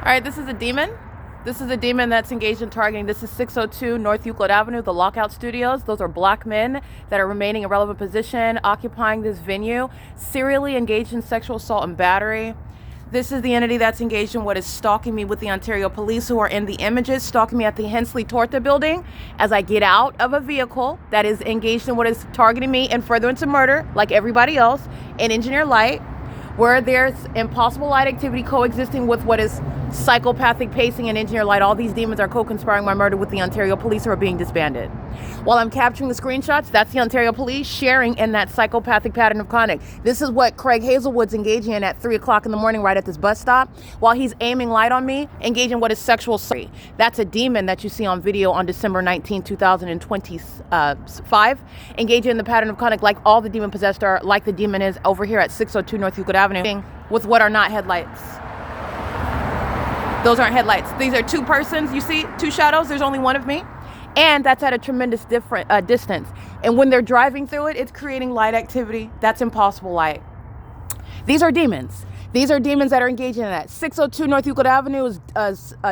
All right, this is a demon. This is a demon that's engaged in targeting. This is 602 North Euclid Avenue, the Lockout Studios. Those are black men that are remaining in relevant position, occupying this venue, serially engaged in sexual assault and battery. This is the entity that's engaged in what is stalking me with the Ontario police, who are in the images, stalking me at the Hensley Torta building as I get out of a vehicle that is engaged in what is targeting me in furtherance of murder, like everybody else, in engineer light, where there's impossible light activity coexisting with what is psychopathic pacing and engineer light. All these demons are co-conspiring my murder with the Ontario police, who are being disbanded. While I'm capturing the screenshots, that's the Ontario police sharing in that psychopathic pattern of conduct. This is what Craig Hazelwood's engaging in at 3 o'clock in the morning right at this bus stop, while he's aiming light on me, engaging what is sexual assault. That's a demon that you see on video on December 19, 2025, engaging in the pattern of conduct like all the demon possessed are, like the demon is over here at 602 North Euclid Avenue, with what are not headlights. Those aren't headlights. These are two persons. You see two shadows. There's only one of me. And that's at a tremendous distance. And when they're driving through it, it's creating light activity. That's impossible light. These are demons. These are demons that are engaging in that. 602 North Euclid Avenue is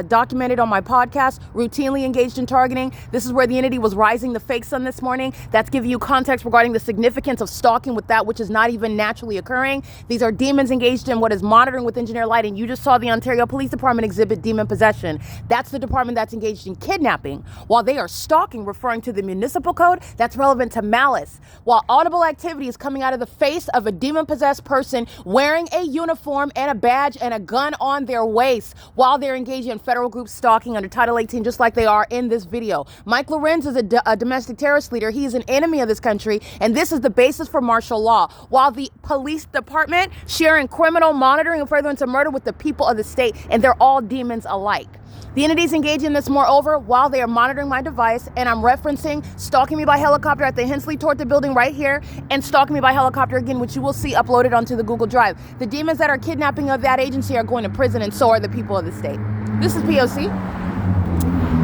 documented on my podcast, routinely engaged in targeting. This is where the entity was rising the fake sun this morning. That's giving you context regarding the significance of stalking with that which is not even naturally occurring. These are demons engaged in what is monitoring with engineer light. And you just saw the Ontario Police Department exhibit demon possession. That's the department that's engaged in kidnapping. While they are stalking, referring to the municipal code, that's relevant to malice. While audible activity is coming out of the face of a demon-possessed person wearing a uniform and a badge and a gun on their waist while they're engaging in federal group stalking under Title 18, just like they are in this video. Mike LORENZ is a domestic terrorist leader. He is an enemy of this country, and this is the basis for martial law. While the police department sharing criminal monitoring and furtherance of murder with the people of the state, and they're all demons alike. The entities engaged in this, moreover, while they are monitoring my device, and I'm referencing stalking me by helicopter at the Hensley Torta building right here, and stalking me by helicopter again, which you will see uploaded onto the Google Drive. The demons that are kidnapping of that agency are going to prison, and so are the people of the state. This is P.O.C.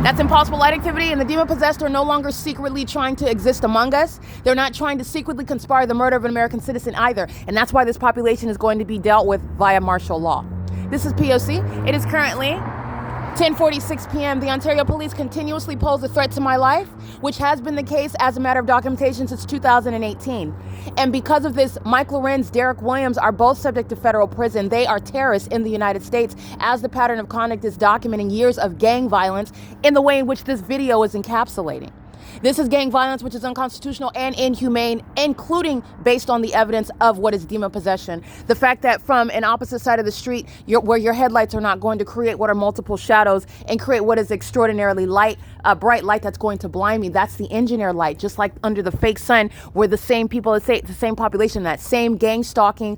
That's impossible light activity, and the demon-possessed are no longer secretly trying to exist among us. They're not trying to secretly conspire the murder of an American citizen either, and that's why this population is going to be dealt with via martial law. This is P.O.C. It is currently 10:46 p.m. The Ontario Police continuously pose a threat to my life, which has been the case as a matter of documentation since 2018. And because of this, Mike LORENZ, Derek Williams are both subject to federal prison. They are terrorists in the United States, as the pattern of conduct is documenting years of gang violence in the way in which this video is encapsulating. This is gang violence, which is unconstitutional and inhumane, including based on the evidence of what is demon possession. The fact that from an opposite side of the street, where your headlights are not going to create what are multiple shadows and create what is extraordinarily light, bright light that's going to blind me. That's the engineer light, just like under the fake sun, where the same people, the same population, that same gang stalking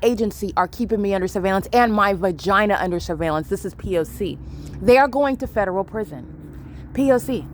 agency are keeping me under surveillance and my vagina under surveillance. This is P.O.C. They are going to federal prison. P.O.C.